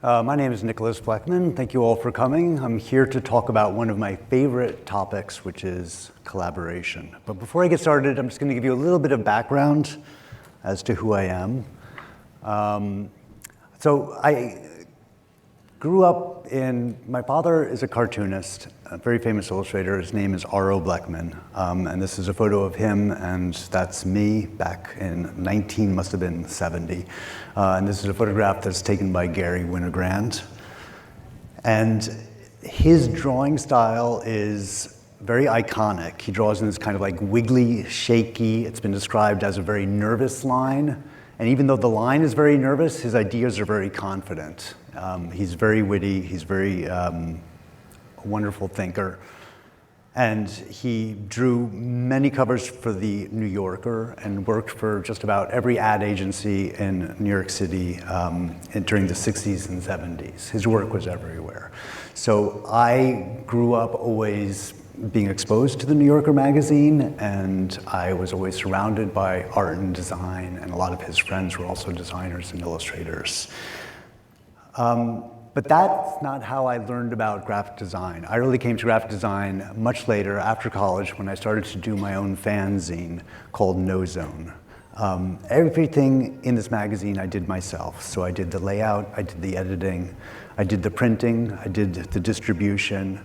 My name is Nicholas Blechman. Thank you all for coming. I'm here to talk about one of my favorite topics, which is collaboration. But before I get started, I'm just going to give you a little bit of background as to who I am. So I grew up my father is a cartoonist, a very famous illustrator. His name is R.O. Blechman. And this is a photo of him, and that's me back in must have been 70. And this is a photograph that's taken by Gary Winogrand. And his drawing style is very iconic. He draws in this kind of like wiggly, shaky, it's been described as a very nervous line. And even though the line is very nervous, his ideas are very confident. He's very witty, he's very a wonderful thinker. And he drew many covers for the New Yorker and worked for just about every ad agency in New York City during the 60s and 70s. His work was everywhere. So I grew up always being exposed to the New Yorker magazine, and I was always surrounded by art and design, and a lot of his friends were also designers and illustrators. But that's not how I learned about graphic design. I really came to graphic design much later, after college, when I started to do my own fanzine called NoZone. Everything in this magazine I did myself. So I did the layout, I did the editing, I did the printing, I did the distribution.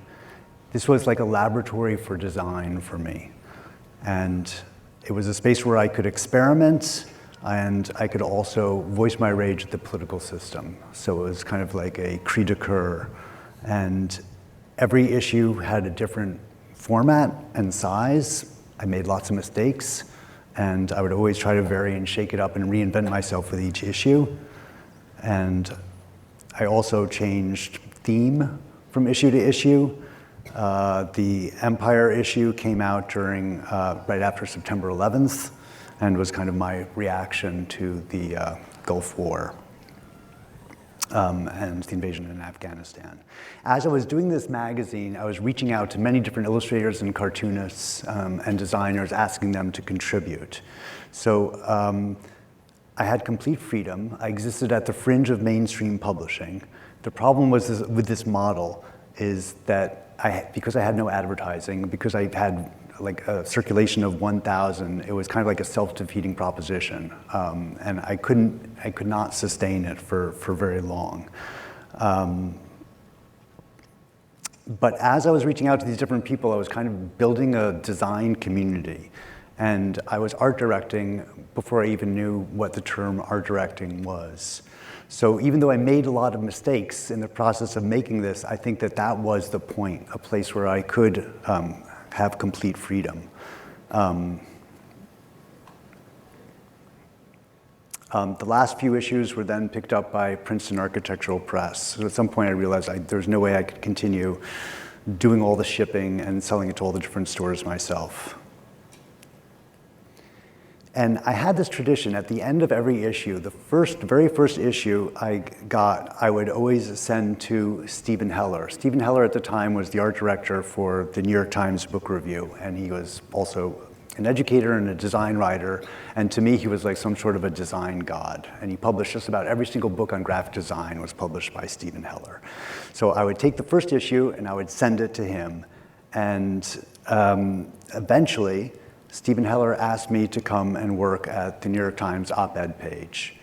This was like a laboratory for design for me. And it was a space where I could experiment, and I could also voice my rage at the political system. So it was kind of like a cri de coeur. And every issue had a different format and size. I made lots of mistakes, and I would always try to vary and shake it up and reinvent myself with each issue. And I also changed theme from issue to issue. The Empire issue came out during, right after September 11th, and was kind of my reaction to the Gulf War and the invasion in Afghanistan. As I was doing this magazine, I was reaching out to many different illustrators and cartoonists and designers, asking them to contribute. So I had complete freedom. I existed at the fringe of mainstream publishing. The problem with this model is that because I had no advertising, because I had like a circulation of 1,000, it was kind of like a self-defeating proposition, and I could not sustain it for very long. But as I was reaching out to these different people, I was kind of building a design community, and I was art directing before I even knew what the term art directing was. So even though I made a lot of mistakes in the process of making this, I think that was the point, a place where I could have complete freedom. The last few issues were then picked up by Princeton Architectural Press. So at some point I realized there's no way I could continue doing all the shipping and selling it to all the different stores myself. And I had this tradition at the end of every issue, the very first issue I would always send to Stephen Heller. Stephen Heller at the time was the art director for the New York Times Book Review, and he was also an educator and a design writer, and to me he was like some sort of a design god. And he published just about every single book on graphic design was published by Stephen Heller. So I would take the first issue and I would send it to him, and eventually Stephen Heller asked me to come and work at the New York Times op-ed page.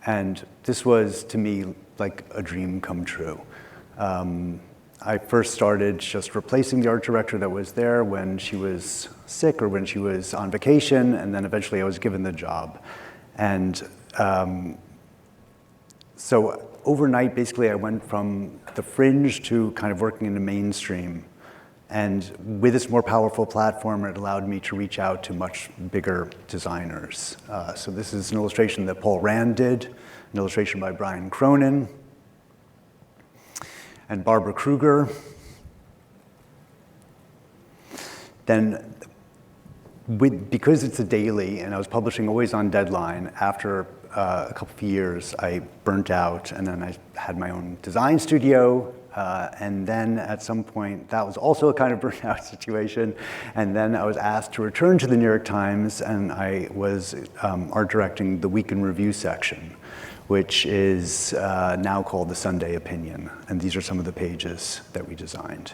And this was, to me, like a dream come true. I first started just replacing the art director that was there when she was sick or when she was on vacation, and then eventually I was given the job. And so overnight, basically, I went from the fringe to kind of working in the mainstream. And with this more powerful platform, it allowed me to reach out to much bigger designers. So this is an illustration that Paul Rand did, an illustration by Brian Cronin and Barbara Kruger. Then, because it's a daily, and I was publishing always on deadline, after a couple of years, I burnt out, and then I had my own design studio. And then at some point, that was also a kind of burnout situation. And then I was asked to return to the New York Times, and I was art directing the Week in Review section, which is now called the Sunday Opinion. And these are some of the pages that we designed.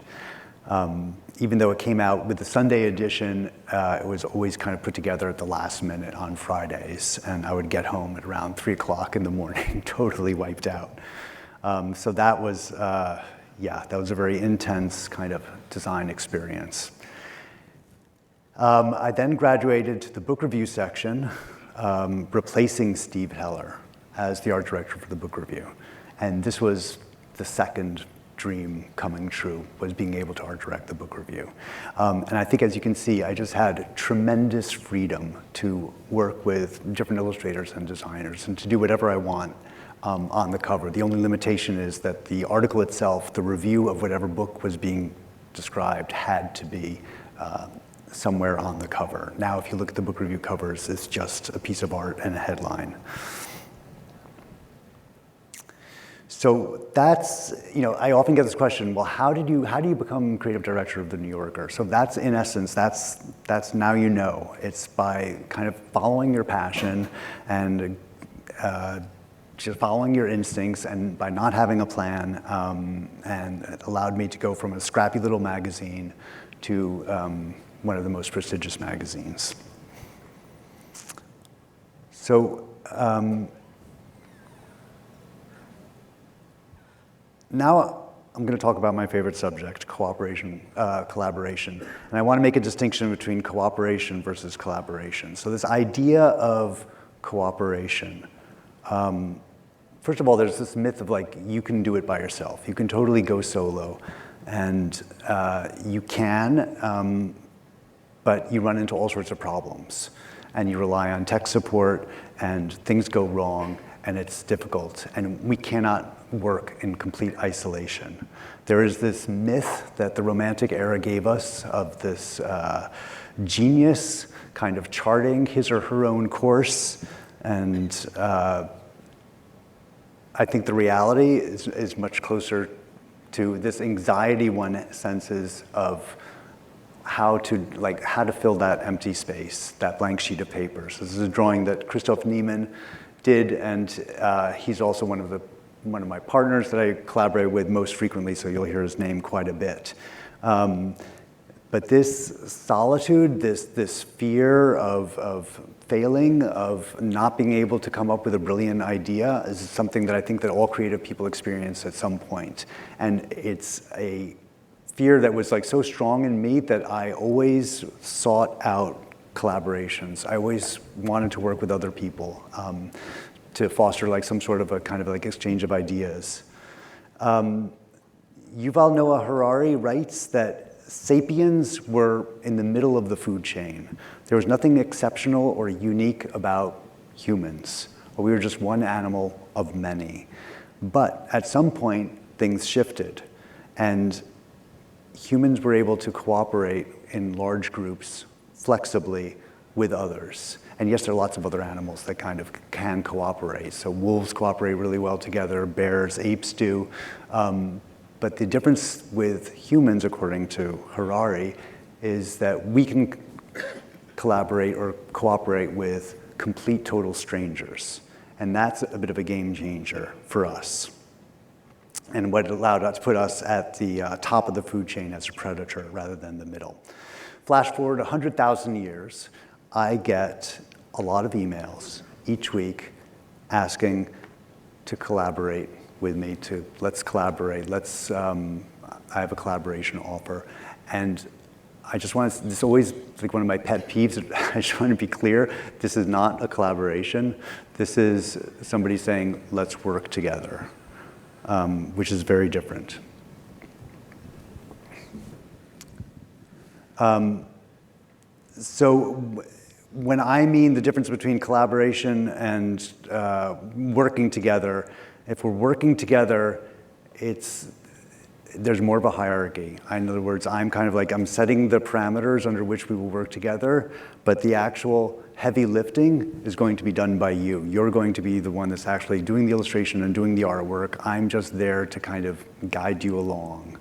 Even though it came out with the Sunday edition, it was always kind of put together at the last minute on Fridays, and I would get home at around 3 o'clock in the morning, totally wiped out. So that was, that was a very intense kind of design experience. I then graduated to the book review section, replacing Steve Heller as the art director for the book review. And this was the second dream coming true, was being able to art direct the book review. And I think, as you can see, I just had tremendous freedom to work with different illustrators and designers and to do whatever I want on the cover. The only limitation is that the article itself, the review of whatever book was being described, had to be somewhere on the cover. Now, if you look at the book review covers, it's just a piece of art and a headline. So that's, I often get this question, well, how do you become creative director of the New Yorker? So that's, in essence, that's now you know. It's by kind of following your passion and just following your instincts, and by not having a plan, and it allowed me to go from a scrappy little magazine to one of the most prestigious magazines. So now I'm going to talk about my favorite subject, collaboration. And I want to make a distinction between cooperation versus collaboration. So this idea of cooperation, first of all, there's this myth of you can do it by yourself. You can totally go solo, and you can, but you run into all sorts of problems, and you rely on tech support, and things go wrong, and it's difficult, and we cannot work in complete isolation. There is this myth that the Romantic era gave us of this genius kind of charting his or her own course, and I think the reality is much closer to this anxiety one senses of how to fill that empty space, that blank sheet of paper. So this is a drawing that Christoph Niemann did, and he's also one of my partners that I collaborate with most frequently, so you'll hear his name quite a bit. But this solitude, this fear of failing, of not being able to come up with a brilliant idea, is something that I think that all creative people experience at some point. And it's a fear that was so strong in me that I always sought out collaborations. I always wanted to work with other people to foster some sort of a kind of exchange of ideas. Yuval Noah Harari writes that sapiens were in the middle of the food chain. There was nothing exceptional or unique about humans. We were just one animal of many. But at some point, things shifted, and humans were able to cooperate in large groups flexibly with others. And yes, there are lots of other animals that kind of can cooperate. So wolves cooperate really well together, bears, apes do. But the difference with humans, according to Harari, is that we can collaborate or cooperate with complete total strangers. And that's a bit of a game changer for us. And what allowed us to put us at the top of the food chain as a predator rather than the middle. Flash forward 100,000 years, I get a lot of emails each week asking to collaborate with me, let's collaborate, I have a collaboration offer. And I just want to, this is always one of my pet peeves, I just want to be clear, this is not a collaboration. This is somebody saying, let's work together, which is very different. So when I mean the difference between collaboration and working together, if we're working together, there's more of a hierarchy. In other words, I'm kind of I'm setting the parameters under which we will work together, but the actual heavy lifting is going to be done by you. You're going to be the one that's actually doing the illustration and doing the artwork. I'm just there to kind of guide you along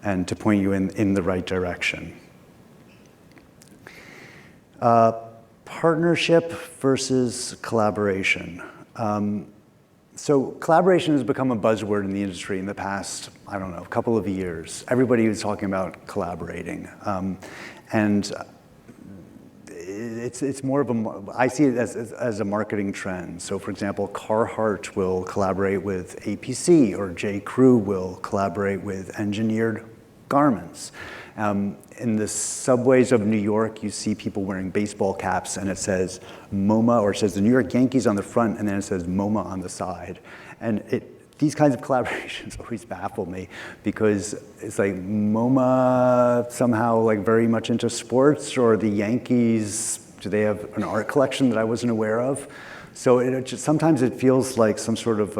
and to point you in the right direction. Partnership versus collaboration. So collaboration has become a buzzword in the industry in the past, I don't know, a couple of years. Everybody is talking about collaborating. And it's more of I see it as a marketing trend. So for example, Carhartt will collaborate with APC, or J.Crew will collaborate with Engineered Garments. In the subways of New York, you see people wearing baseball caps and it says MoMA, or it says the New York Yankees on the front and then it says MoMA on the side. And these kinds of collaborations always baffle me because it's like MoMA somehow like very much into sports, or the Yankees, do they have an art collection that I wasn't aware of? So sometimes it feels like some sort of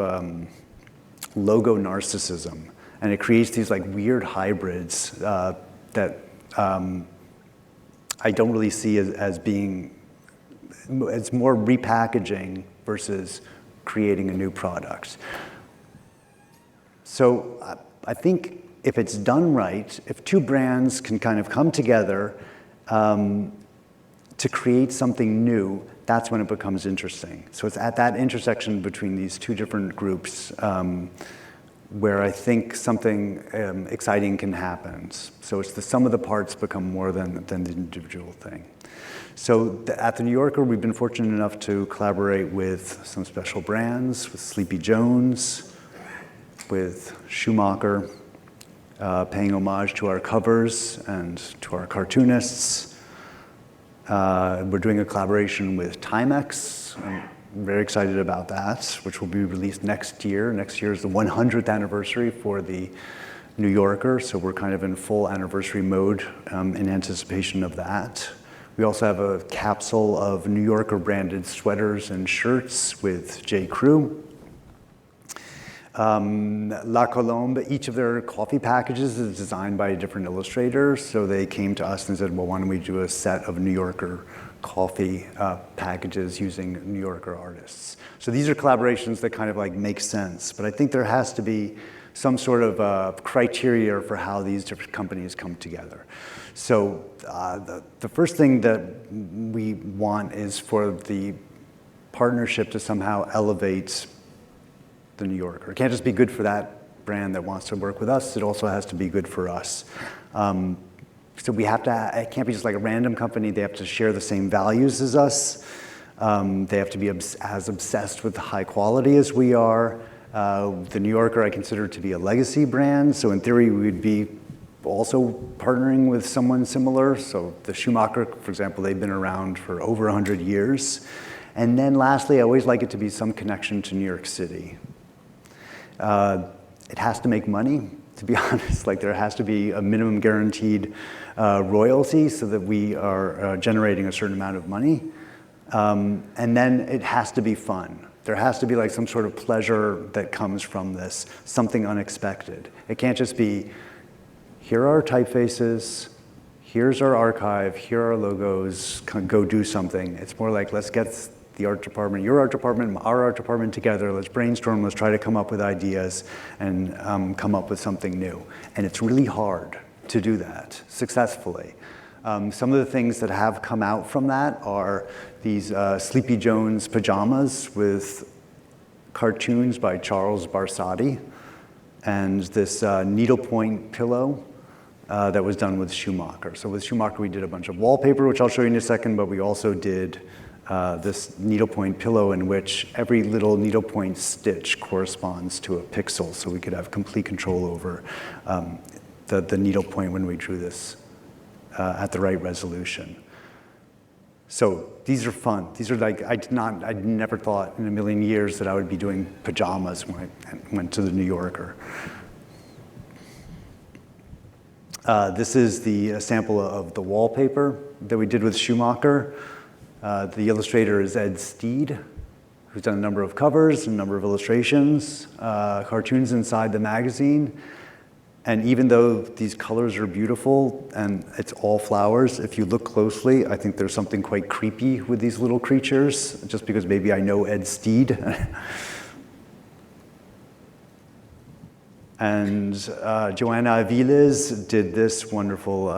logo narcissism, and it creates these like weird hybrids that I don't really see as being, it's more repackaging versus creating a new product. So I think if it's done right, if two brands can kind of come together to create something new, that's when it becomes interesting. So it's at that intersection between these two different groups where I think something exciting can happen. So it's the sum of the parts become more than the individual thing. So at the New Yorker, we've been fortunate enough to collaborate with some special brands, with Sleepy Jones, with Schumacher, paying homage to our covers and to our cartoonists. We're doing a collaboration with Timex. I'm very excited about that, which will be released next year. Next year is the 100th anniversary for the New Yorker, so we're kind of in full anniversary mode in anticipation of that. We also have a capsule of New Yorker branded sweaters and shirts with J.Crew. La Colombe, each of their coffee packages is designed by a different illustrator, so they came to us and said, well, why don't we do a set of New Yorker coffee packages using New Yorker artists. So these are collaborations that kind of like make sense, but I think there has to be some sort of criteria for how these different companies come together. So the first thing that we want is for the partnership to somehow elevate the New Yorker. It can't just be good for that brand that wants to work with us, it also has to be good for us. So we have to, it can't be just like a random company, they have to share the same values as us. They have to be as obsessed with high quality as we are. The New Yorker I consider to be a legacy brand, so in theory we'd be also partnering with someone similar. So the Schumacher, for example, they've been around for over 100 years. And then lastly, I always like it to be some connection to New York City. It has to make money, to be honest. Like there has to be a minimum guaranteed royalty so that we are generating a certain amount of money. And then it has to be fun. There has to be like some sort of pleasure that comes from this, something unexpected. It can't just be, here are our typefaces, here's our archive, here are our logos, go do something. It's more like, let's get the art department, your art department, our art department together, let's brainstorm, let's try to come up with ideas and come up with something new. And it's really hard to do that successfully. Some of the things that have come out from that are these Sleepy Jones pajamas with cartoons by Charles Barsotti, and this needlepoint pillow that was done with Schumacher. So with Schumacher we did a bunch of wallpaper, which I'll show you in a second, but we also did this needlepoint pillow in which every little needlepoint stitch corresponds to a pixel, so we could have complete control over the needlepoint when we drew this at the right resolution. So these are fun. These are like, I never thought in a million years that I would be doing pajamas when I went to the New Yorker. This is the sample of the wallpaper that we did with Schumacher. The illustrator is Ed Steed, who's done a number of covers, a number of illustrations, cartoons inside the magazine. And even though these colors are beautiful and it's all flowers, if you look closely, I think there's something quite creepy with these little creatures, just because maybe I know Ed Steed. And Joanna Aviles did this wonderful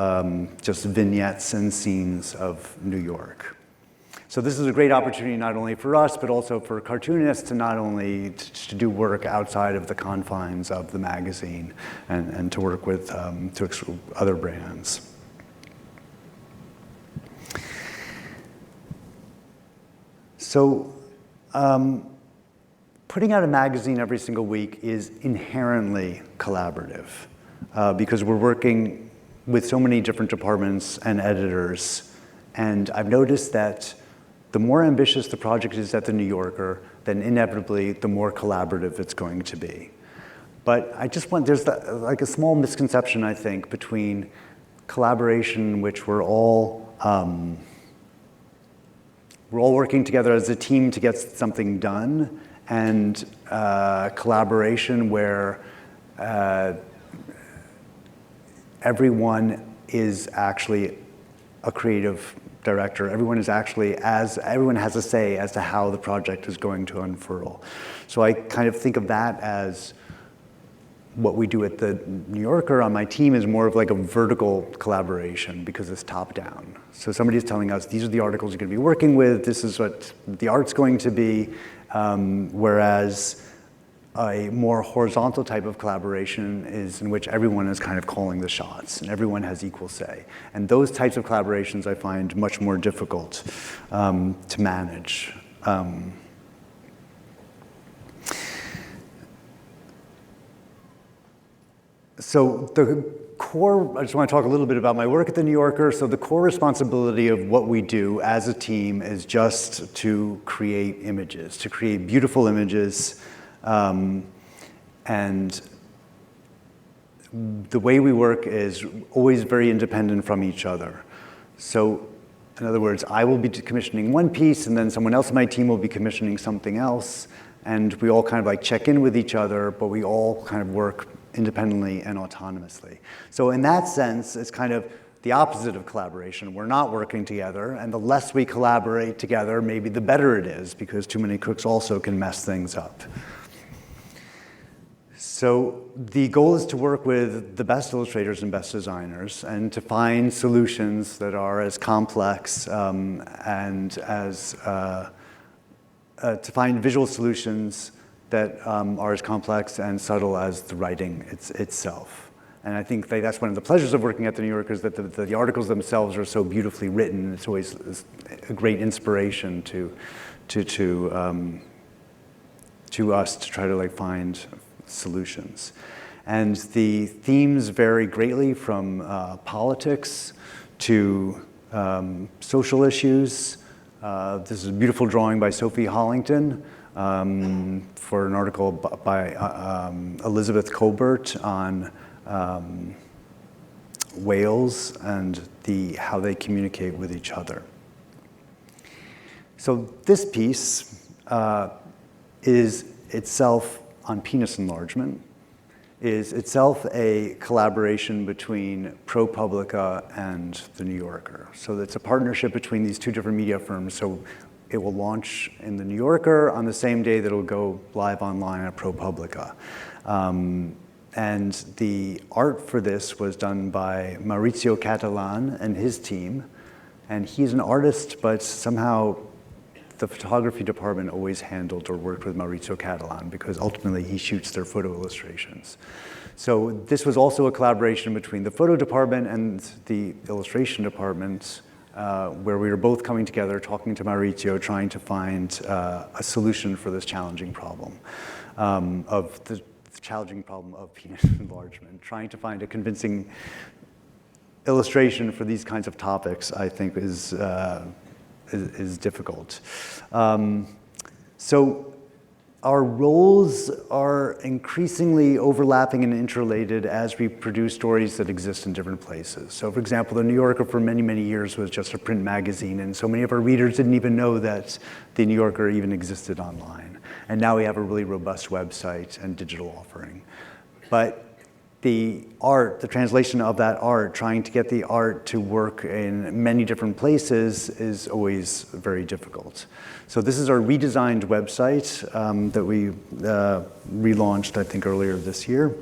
just vignettes and scenes of New York. So this is a great opportunity not only for us, but also for cartoonists to not only to do work outside of the confines of the magazine and to work with other brands. So putting out a magazine every single week is inherently collaborative because we're working with so many different departments and editors. And I've noticed that the more ambitious the project is at the New Yorker, then inevitably the more collaborative it's going to be. But I just want, there's like a small misconception, I think, between collaboration in which we're all working together as a team to get something done, and collaboration where everyone is actually a creative director. Everyone has a say as to how the project is going to unfurl. So I kind of think of that as what we do at the New Yorker on my team is more of like a vertical collaboration because it's top down. So somebody's telling us, these are the articles you're going to be working with, this is what the art's going to be, whereas a more horizontal type of collaboration is in which everyone is kind of calling the shots and everyone has equal say. And those types of collaborations I find much more difficult to manage. So the core, I just want to talk a little bit about my work at the New Yorker. So the core responsibility of what we do as a team is just to create images, to create beautiful images. And the way we work is always very independent from each other. So in other words, I will be commissioning one piece and then someone else on my team will be commissioning something else. And we all kind of like check in with each other, but we all kind of work independently and autonomously. So in that sense, it's kind of the opposite of collaboration. We're not working together, and the less we collaborate together, maybe the better it is, because too many cooks also can mess things up. So the goal is to work with the best illustrators and best designers and to find solutions that are as complex and as, to find visual solutions that are as complex and subtle as the writing itself. And I think that's one of the pleasures of working at the New Yorker is that the articles themselves are so beautifully written. It's always a great inspiration to us to try to like find solutions. And the themes vary greatly from politics to social issues. This is a beautiful drawing by Sophie Hollington for an article by Elizabeth Colbert on whales and how they communicate with each other. So this piece is itself on penis enlargement, is itself a collaboration between ProPublica and the New Yorker. So it's a partnership between these two different media firms. So it will launch in the New Yorker on the same day that it'll go live online at ProPublica. And the art for this was done by Maurizio Catalan and his team. And he's an artist, but somehow the photography department always handled or worked with Maurizio Catalan because ultimately he shoots their photo illustrations. So this was also a collaboration between the photo department and the illustration department where we were both coming together, talking to Maurizio, trying to find a solution for this challenging problem of the challenging problem of penis enlargement. Trying to find a convincing illustration for these kinds of topics, I think, is difficult. So our roles are increasingly overlapping and interrelated as we produce stories that exist in different places. So for example, the New Yorker for many, many years was just a print magazine, and so many of our readers didn't even know that the New Yorker even existed online. And now we have a really robust website and digital offering. But the art, the translation of that art, trying to get the art to work in many different places is always very difficult. So this is our redesigned website that we relaunched, I think, earlier this year.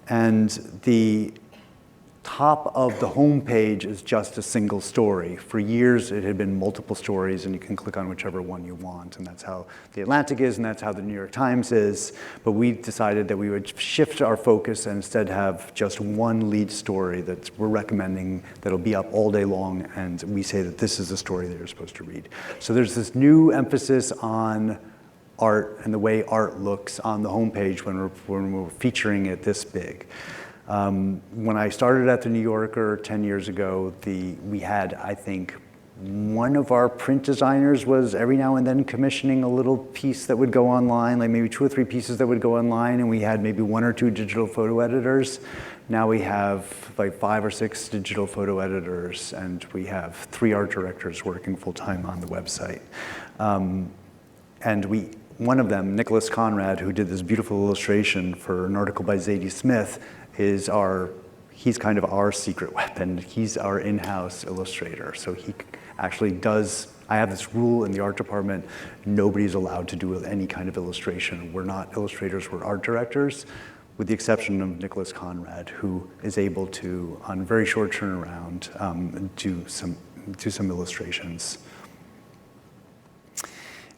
And the top of the home page is just a single story. For years, it had been multiple stories, and you can click on whichever one you want. And that's how The Atlantic is, and that's how the New York Times is. But we decided that we would shift our focus and instead have just one lead story that we're recommending that'll be up all day long, and we say that this is the story that you're supposed to read. So there's this new emphasis on art and the way art looks on the homepage when we're featuring it this big. When I started at the New Yorker 10 years ago, we had, I think, one of our print designers was every now and then commissioning a little piece that would go online, like maybe 2 or 3 pieces that would go online, and we had maybe 1 or 2 digital photo editors. Now we have like 5 or 6 digital photo editors, and we have 3 art directors working full-time on the website. And one of them, Nicholas Conrad, who did this beautiful illustration for an article by Zadie Smith, he's kind of our secret weapon. He's our in-house illustrator. So he actually does, I have this rule in the art department, nobody's allowed to do any kind of illustration. We're not illustrators, we're art directors, with the exception of Nicholas Conrad, who is able to, on very short turnaround, do some illustrations.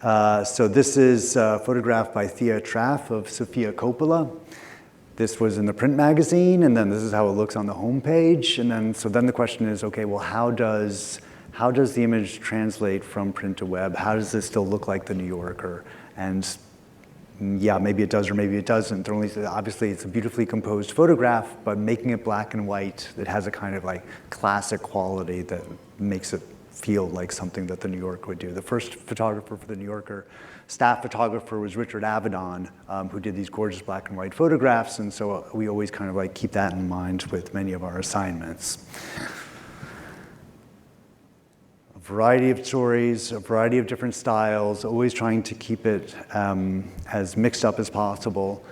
So this is a photograph by Thea Traff of Sofia Coppola. This was in the print magazine, and then this is how it looks on the homepage. And then, so then the question is, okay, well, how does the image translate from print to web? How does this still look like the New Yorker? And yeah, maybe it does or maybe it doesn't. Obviously, it's a beautifully composed photograph, but making it black and white, it has a kind of like classic quality that makes it feel like something that the New Yorker would do. The first photographer for the New Yorker, staff photographer, was Richard Avedon, who did these gorgeous black and white photographs, and so we always kind of like keep that in mind with many of our assignments. A variety of stories, a variety of different styles, always trying to keep it as mixed up as possible.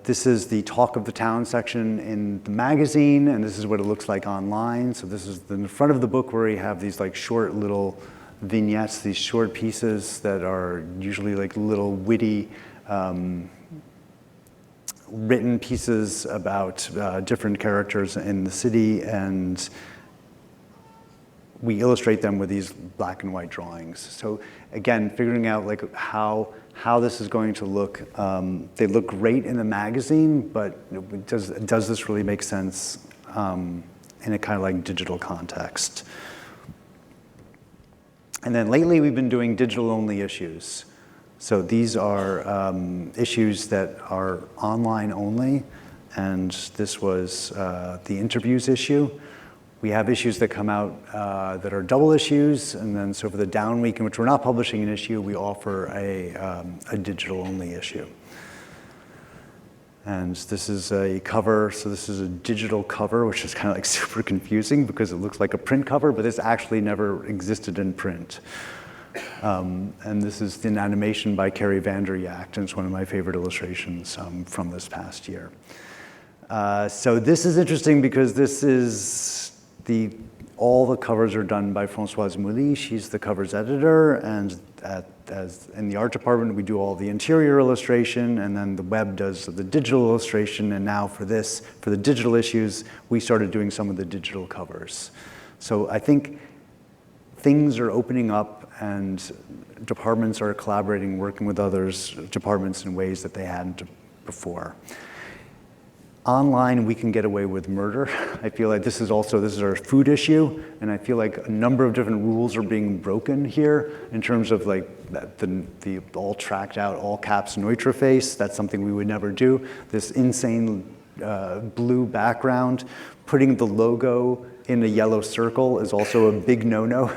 This is the Talk of the Town section in the magazine, and this is what it looks like online. So this is in the front of the book where you have these like short little vignettes, these short pieces that are usually like little witty written pieces about different characters in the city, and we illustrate them with these black and white drawings. So again, figuring out like how this is going to look. They look great in the magazine, but does this really make sense in a kind of like digital context? And then lately we've been doing digital-only issues. So these are issues that are online only, and this was the interviews issue. We have issues that come out that are double issues, and then so for the down week in which we're not publishing an issue, we offer a digital-only issue. And this is a cover, so this is a digital cover, which is kind of like super confusing because it looks like a print cover, but this actually never existed in print. And this is an animation by Carrie Vanderjagt, and it's one of my favorite illustrations from this past year. So this is interesting because this is all the covers are done by Françoise Mouly. She's the covers editor, and as in the art department, we do all the interior illustration, and then the web does the digital illustration, and now for the digital issues, we started doing some of the digital covers. So I think things are opening up, and departments are collaborating, working with others, departments in ways that they hadn't before. Online, we can get away with murder. I feel like this is our food issue, and I feel like a number of different rules are being broken here in terms of like the all tracked out, all caps neutra face. That's something we would never do. This insane blue background, putting the logo in a yellow circle is also a big no-no.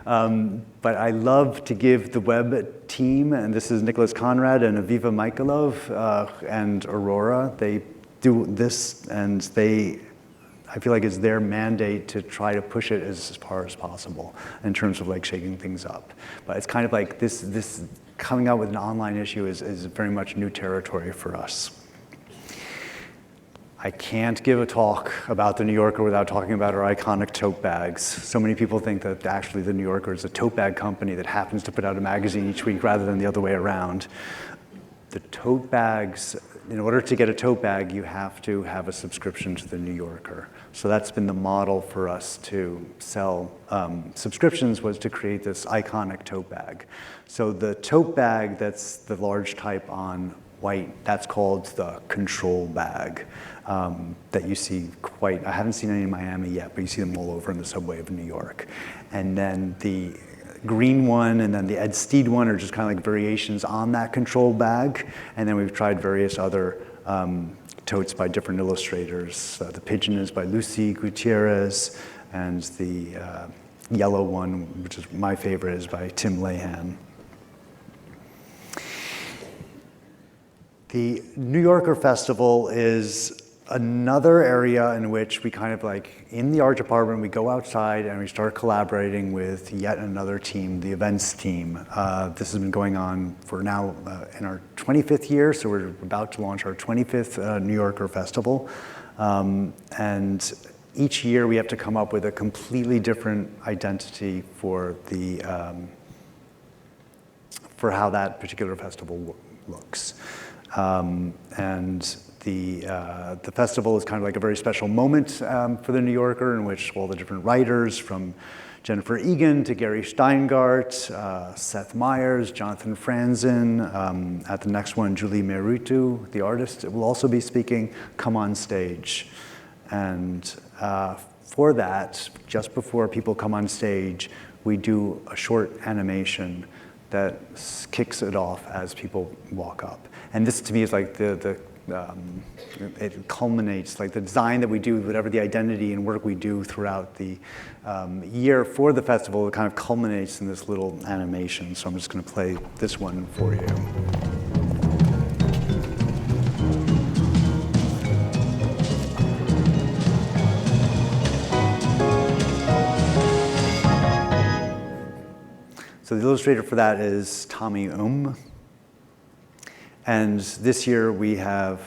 But I love to give the web team, and this is Nicholas Conrad and Aviva Michailov and Aurora, they do this, and I feel like it's their mandate to try to push it as far as possible in terms of like shaking things up. But it's kind of like this coming out with an online issue is very much new territory for us. I can't give a talk about the New Yorker without talking about our iconic tote bags. So many people think that actually the New Yorker is a tote bag company that happens to put out a magazine each week rather than the other way around. The tote bags, in order to get a tote bag, you have to have a subscription to the New Yorker. So that's been the model for us to sell subscriptions, was to create this iconic tote bag. So the tote bag that's the large type on white, that's called the control bag that you see quite, I haven't seen any in Miami yet, but you see them all over in the subway of New York. And then the green one and then the Ed Steed one are just kind of like variations on that control bag. And then we've tried various other totes by different illustrators. The pigeon is by Lucy Gutierrez, and the yellow one, which is my favorite, is by Tim Lehan. The New Yorker Festival is another area in which we kind of like, in the art department, we go outside and we start collaborating with yet another team, the events team. This has been going on for now in our 25th year, so we're about to launch our 25th New Yorker Festival. And each year we have to come up with a completely different identity for the for how that particular festival looks. And the festival is kind of like a very special moment for the New Yorker, in which all the different writers, from Jennifer Egan to Gary Steingart, Seth Meyers, Jonathan Franzen, at the next one, Julie Merutu, the artist, will also be speaking, come on stage. And for that, just before people come on stage, we do a short animation that kicks it off as people walk up. And this to me is like it culminates, like the design that we do, whatever the identity and work we do throughout the year for the festival, it kind of culminates in this little animation. So I'm just going to play this one for you. So the illustrator for that is Tommy And this year we have,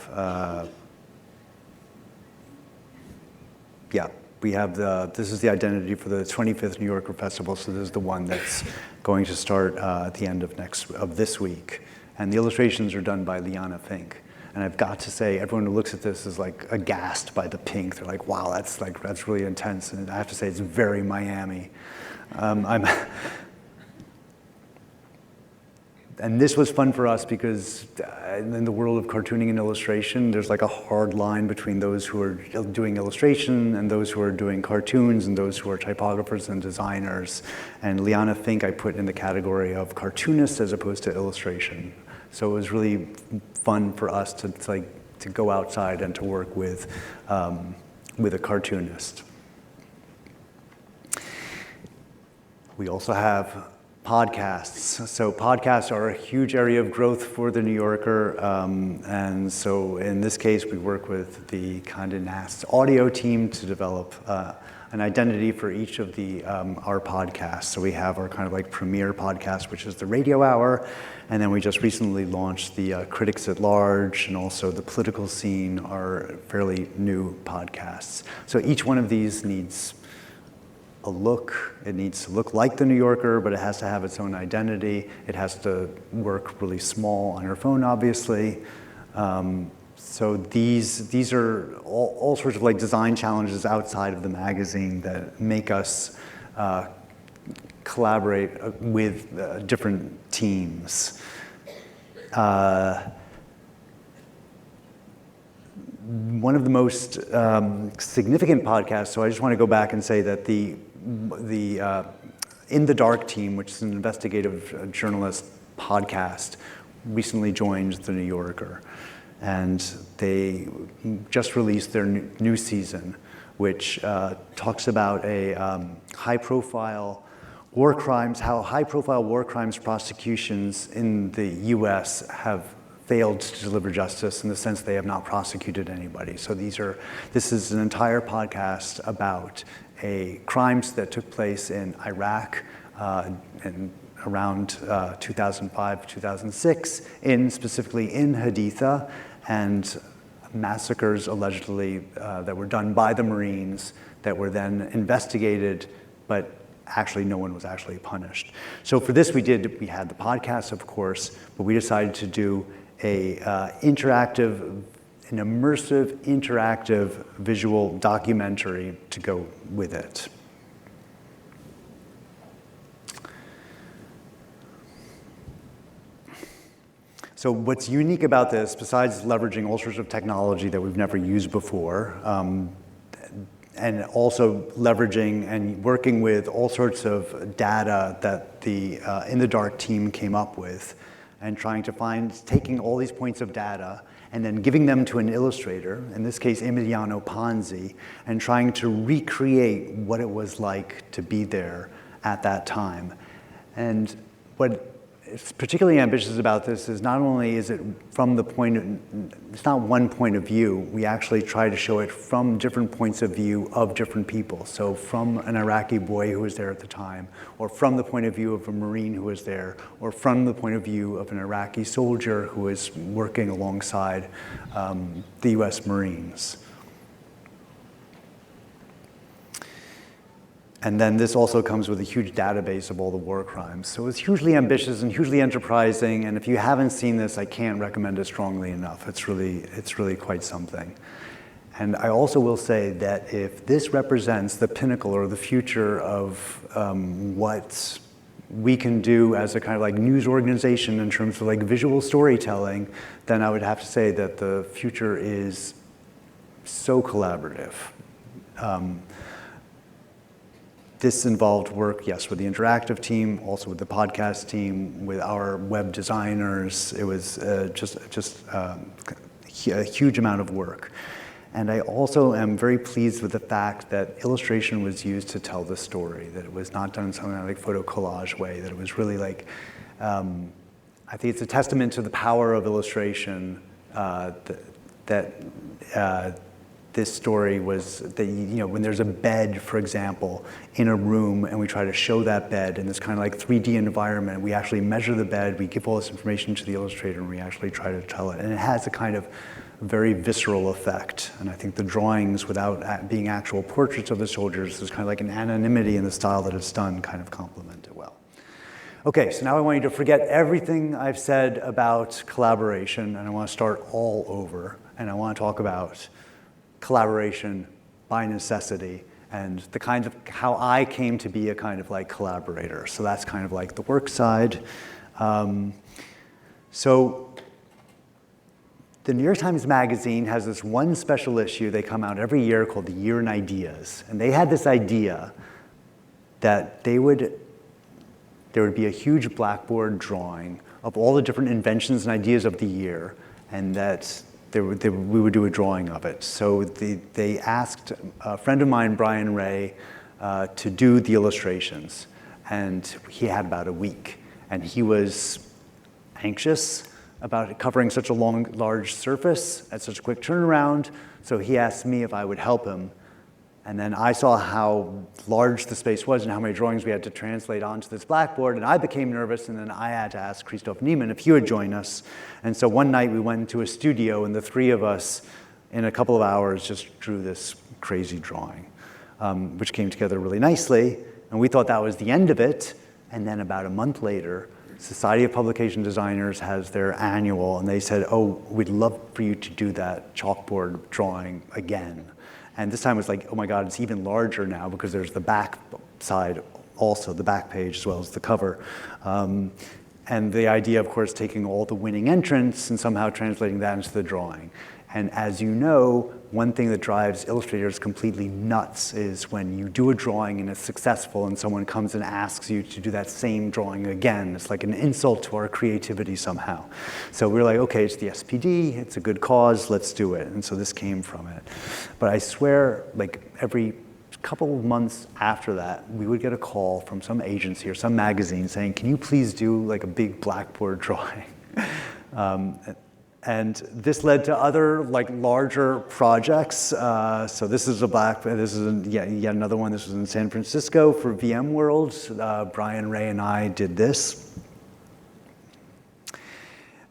this is the identity for the 25th New Yorker Festival. So this is the one that's going to start at the end of this week. And the illustrations are done by Liana Fink. And I've got to say, everyone who looks at this is like aghast by the pink. They're like, wow, that's really intense. And I have to say, it's very Miami. And this was fun for us because in the world of cartooning and illustration, there's like a hard line between those who are doing illustration and those who are doing cartoons and those who are typographers and designers. And Liana Fink I put in the category of cartoonist as opposed to illustration. So it was really fun for us to go outside and to work with a cartoonist. We also have podcasts. So podcasts are a huge area of growth for the New Yorker. And so in this case, we work with the Condé Nast audio team to develop an identity for each of our podcasts. So we have our kind of like premier podcast, which is the Radio Hour. And then we just recently launched the Critics at Large and also the Political Scene, are fairly new podcasts. So each one of these needs a look. It needs to look like the New Yorker, but it has to have its own identity. It has to work really small on your phone, obviously. So these are all sorts of like design challenges outside of the magazine that make us collaborate with different teams. One of the most significant podcasts, so I just want to go back and say that the In the Dark team, which is an investigative journalist podcast, recently joined the New Yorker. And they just released their new season, which talks about high-profile war crimes, how high-profile war crimes prosecutions in the U.S. have failed to deliver justice in the sense they have not prosecuted anybody. So this is an entire podcast about crimes that took place in Iraq and around 2005, 2006, specifically in Haditha, and massacres allegedly that were done by the Marines that were then investigated, but actually no one was actually punished. So for this we had the podcast, of course, but we decided to do an immersive, interactive visual documentary to go with it. So what's unique about this, besides leveraging all sorts of technology that we've never used before, and also leveraging and working with all sorts of data that the In the Dark team came up with, and trying to taking all these points of data and then giving them to an illustrator, in this case Emiliano Ponzi, and trying to recreate what it was like to be there at that time. And what is particularly ambitious about this is not only is it from it's not one point of view, we actually try to show it from different points of view of different people. So from an Iraqi boy who was there at the time, or from the point of view of a Marine who was there, or from the point of view of an Iraqi soldier who was working alongside the US Marines. And then this also comes with a huge database of all the war crimes. So it's hugely ambitious and hugely enterprising, and if you haven't seen this, I can't recommend it strongly enough. It's really quite something. And I also will say that if this represents the pinnacle or the future of what we can do as a kind of like news organization in terms of like visual storytelling, then I would have to say that the future is so collaborative. This involved work, yes, with the interactive team, also with the podcast team, with our web designers. It was just a huge amount of work. And I also am very pleased with the fact that illustration was used to tell the story, that it was not done in some kind of like photo collage way, that it was really like, I think it's a testament to the power of illustration this story was that, when there's a bed, for example, in a room, and we try to show that bed in this kind of like 3D environment, we actually measure the bed, we give all this information to the illustrator, and we actually try to tell it. And it has a kind of very visceral effect. And I think the drawings, without being actual portraits of the soldiers, there's kind of like an anonymity in the style that it's done, kind of complement it well. Okay, so now I want you to forget everything I've said about collaboration, and I want to start all over, and I want to talk about collaboration by necessity and the kind of how I came to be a kind of like collaborator. So that's kind of like the work side. So the New York Times Magazine has this one special issue. They come out every year called the Year in Ideas. And they had this idea that there would be a huge blackboard drawing of all the different inventions and ideas of the year, and that we would do a drawing of it. So they asked a friend of mine, Brian Ray, to do the illustrations. And he had about a week. And he was anxious about covering such a large surface at such a quick turnaround. So he asked me if I would help him. And then I saw how large the space was and how many drawings we had to translate onto this blackboard, and I became nervous, and then I had to ask Christoph Niemann if he would join us. And so one night we went into a studio, and the three of us, in a couple of hours, just drew this crazy drawing, which came together really nicely, and we thought that was the end of it. And then about a month later, Society of Publication Designers has their annual, and they said, oh, we'd love for you to do that chalkboard drawing again. And this time it was like, oh my God, it's even larger now because there's the back side also, the back page as well as the cover. And the idea, of course, taking all the winning entrants and somehow translating that into the drawing. And as you know, one thing that drives illustrators completely nuts is when you do a drawing and it's successful and someone comes and asks you to do that same drawing again. It's like an insult to our creativity somehow. So we're like, okay, it's the SPD, it's a good cause, let's do it. And so this came from it. But I swear, like every couple of months after that, we would get a call from some agency or some magazine saying, can you please do like a big blackboard drawing? And this led to other like larger projects. So this is yet another one. This was in San Francisco for VMworld. Brian Ray and I did this.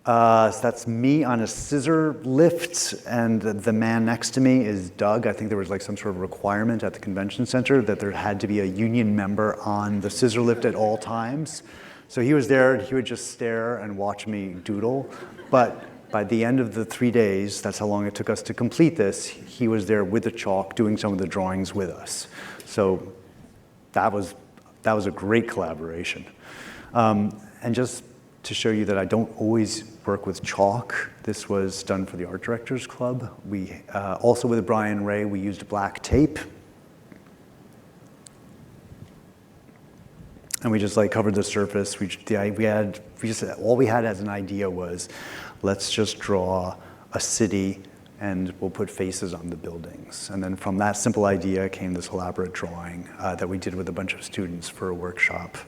So that's me on a scissor lift, and the man next to me is Doug. I think there was like some sort of requirement at the convention center that there had to be a union member on the scissor lift at all times. So he was there, and he would just stare and watch me doodle. But by the end of the 3 days, that's how long it took us to complete this, he was there with the chalk doing some of the drawings with us. So that was a great collaboration. And just to show you that I don't always work with chalk, this was done for the Art Directors Club. We also with Brian Ray, we used black tape. And we just like covered the surface. All we had as an idea was, let's just draw a city and we'll put faces on the buildings. And then from that simple idea came this elaborate drawing that we did with a bunch of students for a workshop.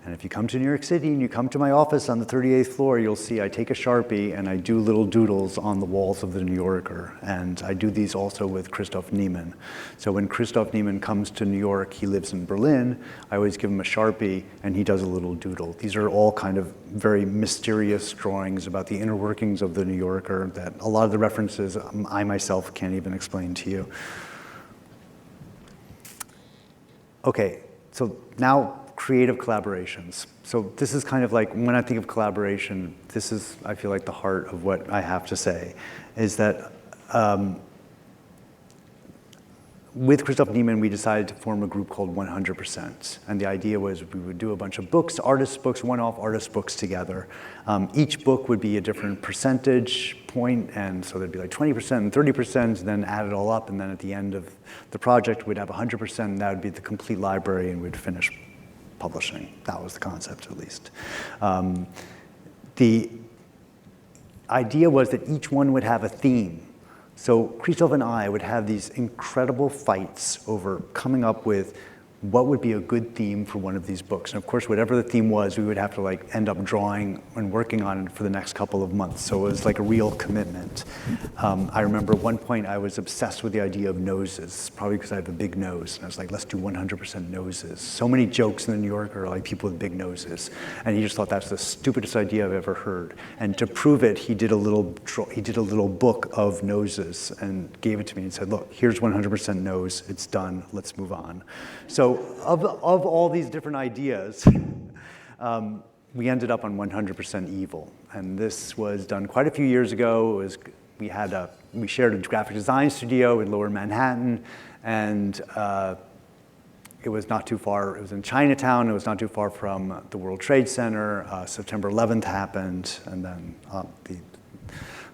And if you come to New York City and you come to my office on the 38th floor, you'll see I take a Sharpie and I do little doodles on the walls of the New Yorker. And I do these also with Christoph Niemann. So when Christoph Niemann comes to New York, he lives in Berlin, I always give him a Sharpie and he does a little doodle. These are all kind of very mysterious drawings about the inner workings of the New Yorker that a lot of the references I myself can't even explain to you. Okay, so now creative collaborations. So this is kind of like, when I think of collaboration, this is, I feel like, the heart of what I have to say, is that with Christoph Niemann, we decided to form a group called 100%. And the idea was we would do a bunch of books, artist books, one-off artist books together. Each book would be a different percentage point, and so there'd be like 20% and 30%, and then add it all up, and then at the end of the project, we'd have 100%, and that would be the complete library, and we'd finish publishing. That was the concept, at least. The idea was that each one would have a theme. So Christoph and I would have these incredible fights over coming up with what would be a good theme for one of these books. And of course, whatever the theme was, we would have to like end up drawing and working on it for the next couple of months. So it was like a real commitment. I remember at one point I was obsessed with the idea of noses, probably because I have a big nose. And I was like, let's do 100% noses. So many jokes in the New Yorker are like people with big noses. And he just thought that's the stupidest idea I've ever heard. And to prove it, he did a little book of noses and gave it to me and said, look, here's 100% nose, it's done, let's move on. So of all these different ideas, we ended up on 100% evil. And this was done quite a few years ago. We shared a graphic design studio in Lower Manhattan, and it was not too far. It was in Chinatown. It was not too far from the World Trade Center. September 11th happened, and then the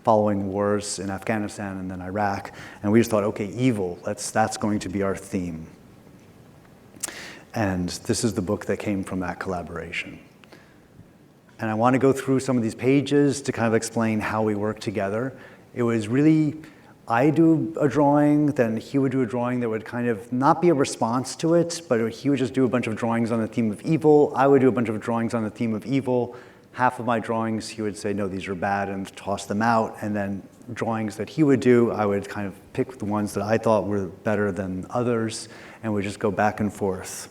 following wars in Afghanistan and then Iraq. And we just thought, okay, evil, that's going to be our theme. And this is the book that came from that collaboration. And I want to go through some of these pages to kind of explain how we work together. It was really, I do a drawing, then he would do a drawing that would kind of not be a response to it, but he would just do a bunch of drawings on the theme of evil. I would do a bunch of drawings on the theme of evil. Half of my drawings, he would say, no, these are bad, and toss them out. And then drawings that he would do, I would kind of pick the ones that I thought were better than others, and we'd just go back and forth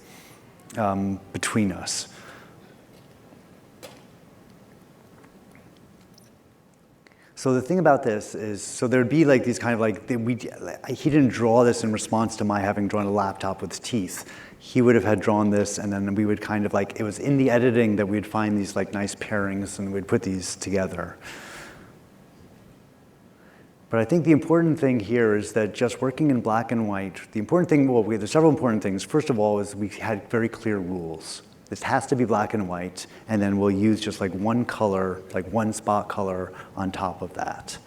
between us. So the thing about this is, so there'd be like these kind of like, he didn't draw this in response to my having drawn a laptop with teeth. He would have had drawn this, and then we would kind of like, it was in the editing that we'd find these like nice pairings and we'd put these together. But I think the important thing here is that just working in black and white, the important thing, well, there's several important things. First of all, is we had very clear rules. This has to be black and white, and then we'll use just like one color, like one spot color on top of that.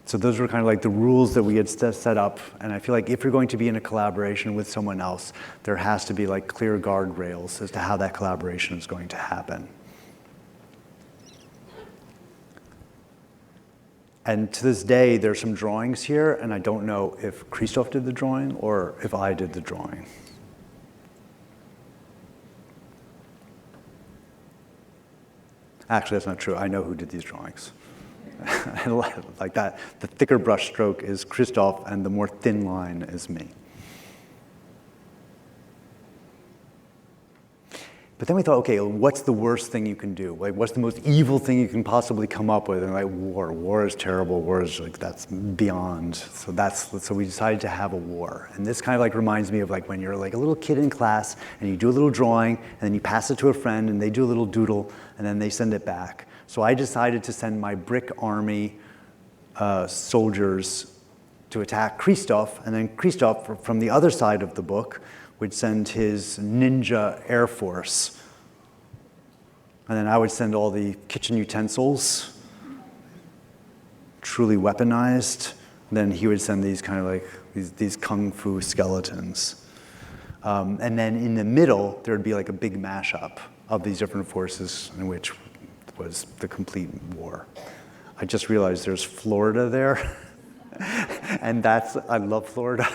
So those were kind of like the rules that we had set up, and I feel like if you're going to be in a collaboration with someone else, there has to be like clear guardrails as to how that collaboration is going to happen. And to this day, there's some drawings here, and I don't know if Christoph did the drawing or if I did the drawing. Actually, that's not true. I know who did these drawings. Like that, the thicker brush stroke is Christoph, and the more thin line is me. But then we thought, okay, what's the worst thing you can do? Like, what's the most evil thing you can possibly come up with? And like, war. War is terrible. War is like, that's beyond. So we decided to have a war. And this kind of like reminds me of like when you're like a little kid in class and you do a little drawing and then you pass it to a friend and they do a little doodle and then they send it back. So I decided to send my brick army soldiers to attack Christoph, and then Christoph, from the other side of the book, would send his ninja air force. And then I would send all the kitchen utensils, truly weaponized. And then he would send these kind of like, these kung fu skeletons. And then in the middle, there would be like a big mashup of these different forces, in which was the complete war. I just realized there's Florida there. And I love Florida.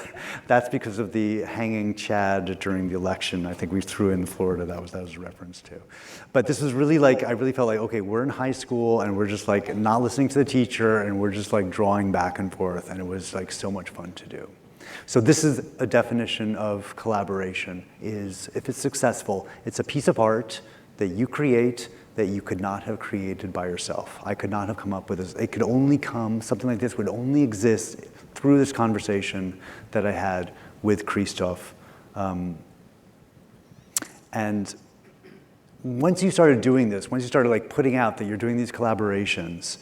That's because of the hanging Chad during the election. I think we threw in Florida, that was a reference to. But this was really like, I really felt like, okay, we're in high school and we're just like not listening to the teacher and we're just like drawing back and forth, and it was like so much fun to do. So this is a definition of collaboration, is if it's successful, it's a piece of art that you create that you could not have created by yourself. I could not have come up with this. It could only come, something like this would only exist through this conversation that I had with Christoph. And once you started doing this, once you started like putting out that you're doing these collaborations,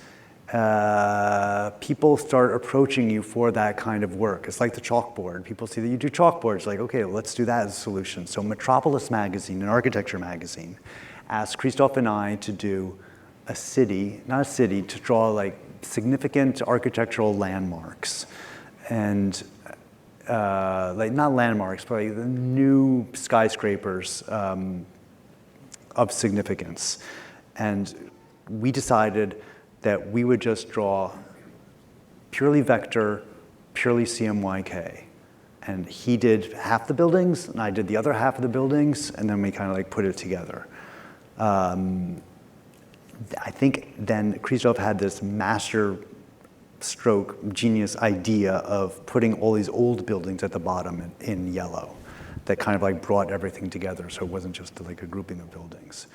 people start approaching you for that kind of work. It's like the chalkboard. People see that you do chalkboards, like, okay, let's do that as a solution. So Metropolis magazine, an architecture magazine, asked Christoph and I to do a city, not a city, to draw like significant architectural landmarks. And like not landmarks, but like the new skyscrapers of significance. And we decided that we would just draw purely vector, purely CMYK. And he did half the buildings, and I did the other half of the buildings, and then we kind of like put it together. I think then Christoph had this master stroke genius idea of putting all these old buildings at the bottom in yellow that kind of like brought everything together, so it wasn't just like a grouping of buildings.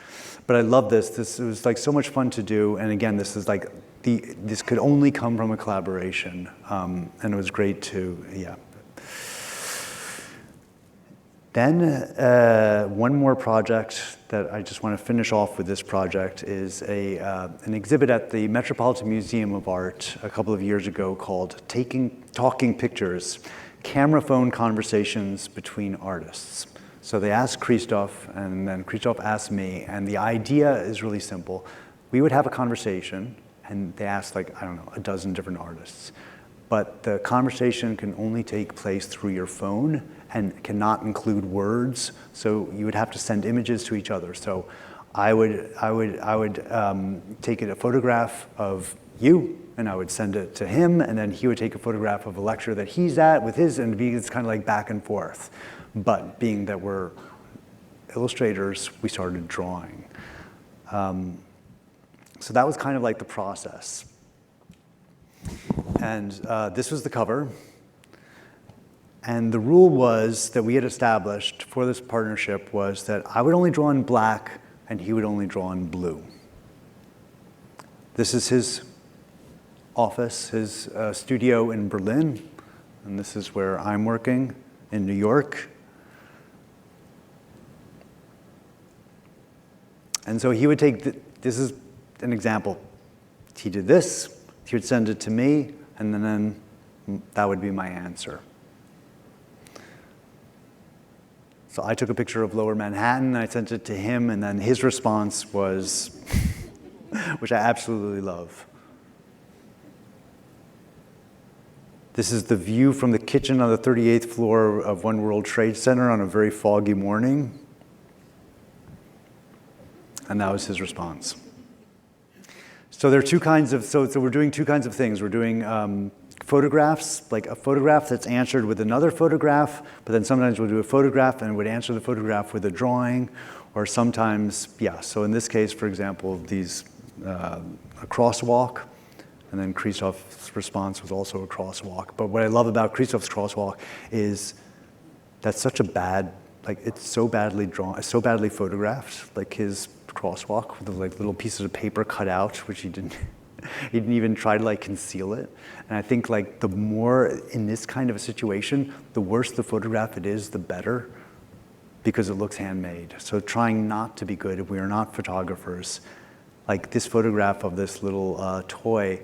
But I love this. It was like so much fun to do, and again, this is like this could only come from a collaboration, and it was great to, yeah. Then one more project that I just want to finish off with this project is an exhibit at the Metropolitan Museum of Art a couple of years ago called Talking Pictures, Camera Phone Conversations Between Artists. So they asked Christoph, and then Christoph asked me, and the idea is really simple. We would have a conversation, and they asked like, I don't know, a dozen different artists. But the conversation can only take place through your phone and cannot include words, so you would have to send images to each other. So I would take a photograph of you, and I would send it to him, and then he would take a photograph of a lecture that he's at with his, and it's kind of like back and forth. But being that we're illustrators, we started drawing. So that was kind of like the process. And this was the cover. And the rule was that we had established for this partnership was that I would only draw in black and he would only draw in blue. This is his office, his studio in Berlin, and this is where I'm working in New York. And so he would take, this is an example. He did this, he would send it to me, and then that would be my answer. So I took a picture of Lower Manhattan, I sent it to him, and then his response was, which I absolutely love. This is the view from the kitchen on the 38th floor of One World Trade Center on a very foggy morning. And that was his response. So there are two kinds of, so we're doing two kinds of things. We're doing photographs, like a photograph that's answered with another photograph, but then sometimes we'll do a photograph and would answer the photograph with a drawing, or sometimes, yeah, so in this case, for example, a crosswalk, and then Christoph's response was also a crosswalk. But what I love about Christoph's crosswalk is that's such a bad like it's so badly drawn, so badly photographed, like his crosswalk with the like little pieces of paper cut out, which he didn't even try to like conceal it. And I think like the more in this kind of a situation, the worse the photograph it is, the better, because it looks handmade. So trying not to be good, we are not photographers. Like this photograph of this little toy,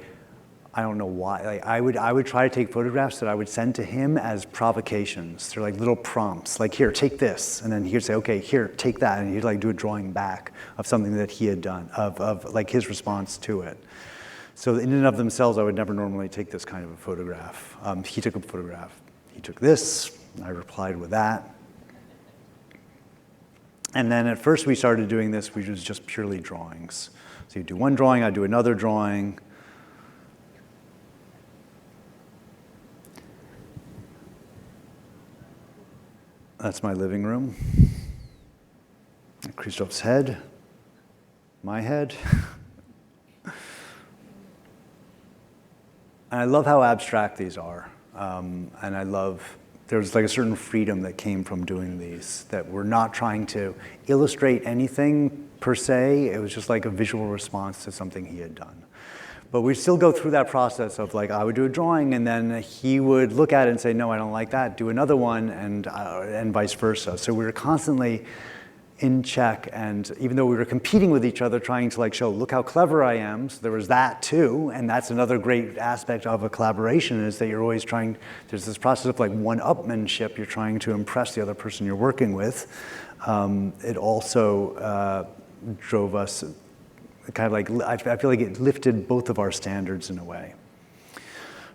I don't know why. Like I would try to take photographs that I would send to him as provocations. They're like little prompts, like here, take this, and then he'd say, okay, here, take that, and he'd like do a drawing back of something that he had done, of like his response to it. So in and of themselves, I would never normally take this kind of a photograph. He took a photograph. He took this, and I replied with that. And then at first we started doing this, which was just purely drawings. So you do one drawing, I'd do another drawing. That's my living room. Christoph's head, my head. And I love how abstract these are. And I love, there's like a certain freedom that came from doing these, that we're not trying to illustrate anything per se. It was just like a visual response to something he had done. But we still go through that process of like, I would do a drawing and then he would look at it and say, no, I don't like that, do another one, and vice versa. So we were constantly in check, and even though we were competing with each other, trying to like show, look how clever I am, so there was that too, and that's another great aspect of a collaboration, is that you're always trying, there's this process of like one-upmanship, you're trying to impress the other person you're working with. It also drove us, kind of like, I feel like it lifted both of our standards in a way.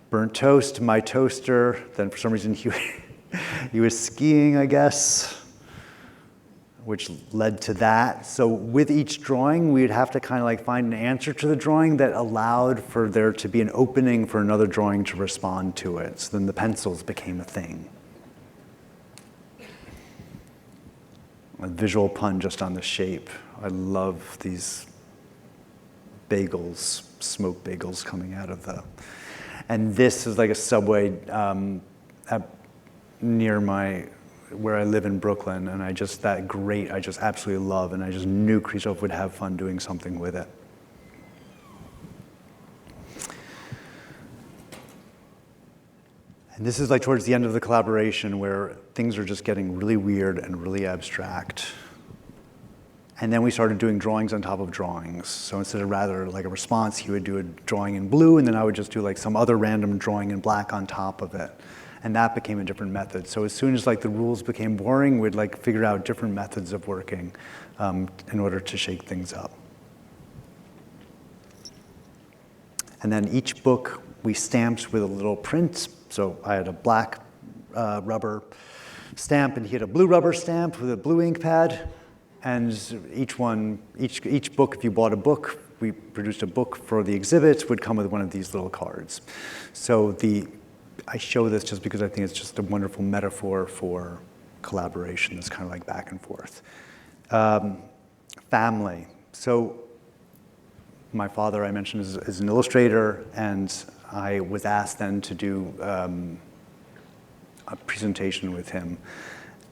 Burnt toast, my toaster, then for some reason he was skiing, I guess, which led to that. So with each drawing, we'd have to kind of like find an answer to the drawing that allowed for there to be an opening for another drawing to respond to it. So then the pencils became a thing. A visual pun just on the shape. I love these bagels, smoked bagels coming out of the, and this is like a subway near where I live in Brooklyn, and I just absolutely love, and I just knew Christoph would have fun doing something with it. And this is like towards the end of the collaboration where things are just getting really weird and really abstract. And then we started doing drawings on top of drawings. So instead of rather like a response, he would do a drawing in blue, and then I would just do like some other random drawing in black on top of it. And that became a different method. So as soon as like the rules became boring, we'd like figure out different methods of working in order to shake things up. And then each book we stamped with a little print. So I had a black rubber stamp, and he had a blue rubber stamp with a blue ink pad. And each book, if you bought a book, we produced a book for the exhibit, would come with one of these little cards. So I show this just because I think it's just a wonderful metaphor for collaboration that's kind of like back and forth. Family. So my father, I mentioned, is an illustrator, and I was asked then to do a presentation with him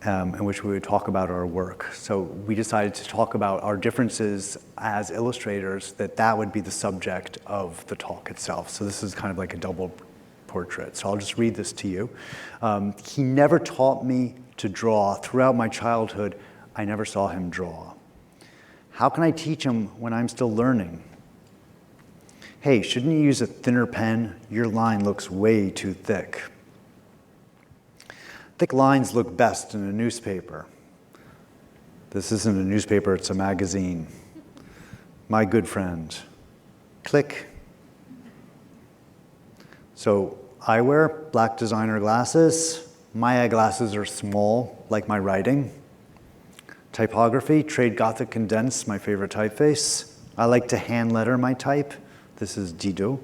in which we would talk about our work. So we decided to talk about our differences as illustrators, that would be the subject of the talk itself. So this is kind of like a double portrait. So I'll just read this to you. He never taught me to draw. Throughout my childhood, I never saw him draw. How can I teach him when I'm still learning? Hey, shouldn't you use a thinner pen? Your line looks way too thick. Thick lines look best in a newspaper. This isn't a newspaper, it's a magazine. My good friend. Click. So eyewear, black designer glasses. My eyeglasses are small, like my writing. Typography, trade Gothic Condensed, my favorite typeface. I like to hand letter my type. This is Dido.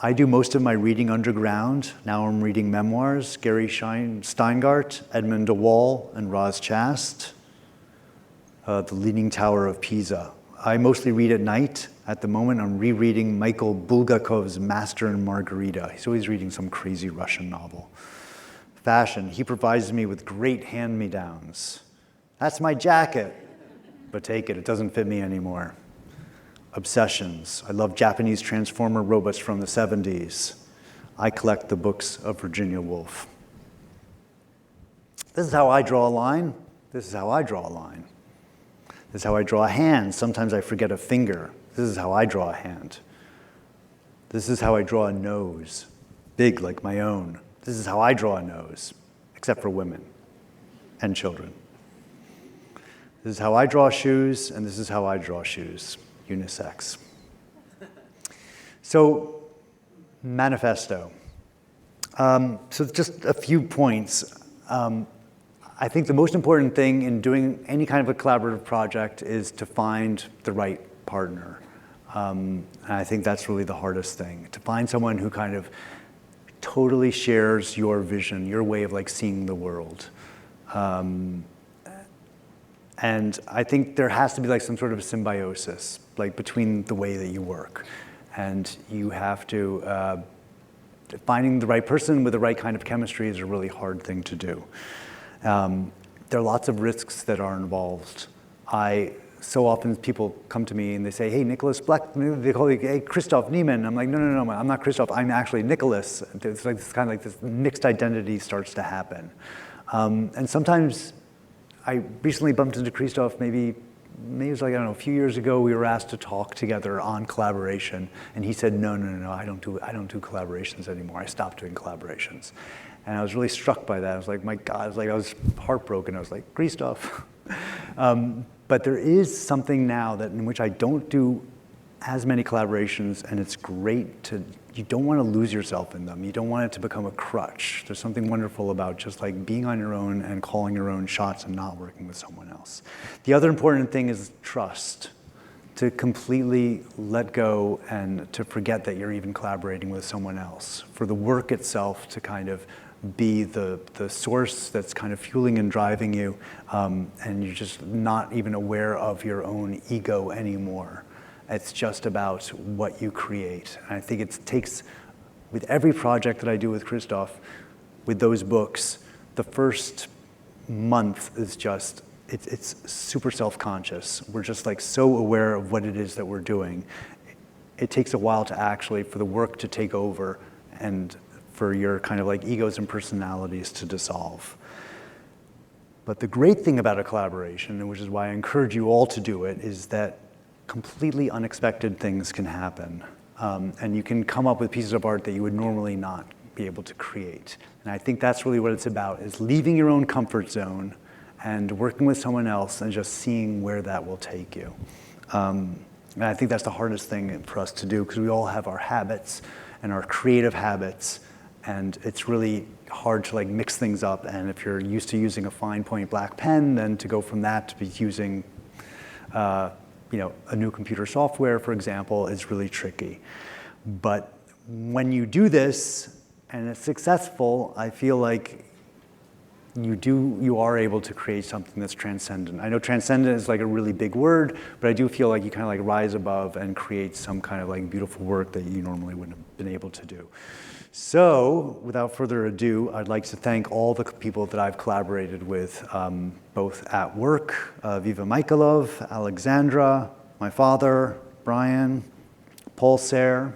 I do most of my reading underground. Now I'm reading memoirs, Gary Steingart, Edmund de Waal, and Roz Chast. The Leaning Tower of Pisa. I mostly read at night. At the moment, I'm rereading Michael Bulgakov's Master and Margarita. He's always reading some crazy Russian novel. Fashion, he provides me with great hand-me-downs. That's my jacket, but take it, it doesn't fit me anymore. Obsessions, I love Japanese Transformer robots from the 70s. I collect the books of Virginia Woolf. This is how I draw a line. This is how I draw a line. This is how I draw a hand. Sometimes I forget a finger. This is how I draw a hand. This is how I draw a nose, big like my own. This is how I draw a nose, except for women and children. This is how I draw shoes, and this is how I draw shoes, unisex. So, Manifesto. So just a few points. I think the most important thing in doing any kind of a collaborative project is to find the right partner. And I think that's really the hardest thing, to find someone who kind of totally shares your vision, your way of like seeing the world. And I think there has to be like some sort of a symbiosis, like between the way that you work. And you have to, finding the right person with the right kind of chemistry is a really hard thing to do. There are lots of risks that are involved. So often people come to me and they say, hey, Nicholas Blechman, they call me, hey, Christoph Niemann. I'm like, no, I'm not Christoph, I'm actually Nicholas. It's like this kind of like this mixed identity starts to happen. And sometimes I recently bumped into Christoph, maybe it was like, I don't know, a few years ago, we were asked to talk together on collaboration. And he said, no, I don't do collaborations anymore. I stopped doing collaborations. And I was really struck by that. I was like, my God, I was heartbroken. I was like, Christoph. But there is something now that in which I don't do as many collaborations, and it's great to, you don't want to lose yourself in them. You don't want it to become a crutch. There's something wonderful about just like being on your own and calling your own shots and not working with someone else. The other important thing is trust, to completely let go and to forget that you're even collaborating with someone else. For the work itself to kind of be the source that's kind of fueling and driving you, and you're just not even aware of your own ego anymore. It's just about what you create. And I think it takes, with every project that I do with Christoph, with those books, the first month is just, it's super self-conscious. We're just like so aware of what it is that we're doing. It takes a while to actually, for the work to take over and for your kind of like egos and personalities to dissolve. But the great thing about a collaboration, and which is why I encourage you all to do it, is that completely unexpected things can happen. And you can come up with pieces of art that you would normally not be able to create. And I think that's really what it's about, is leaving your own comfort zone and working with someone else and just seeing where that will take you. And I think that's the hardest thing for us to do, because we all have our habits and our creative habits, and it's really hard to like mix things up. And if you're used to using a fine point black pen, then to go from that to be using a new computer software, for example, is really tricky. But when you do this and it's successful, I feel like you are able to create something that's transcendent. I know transcendent is like a really big word, but I do feel like you kind of like rise above and create some kind of like beautiful work that you normally wouldn't have been able to do. So, without further ado, I'd like to thank all the people that I've collaborated with, both at work, Viva Michailov, Alexandra, my father, Brian, Paul Sayre,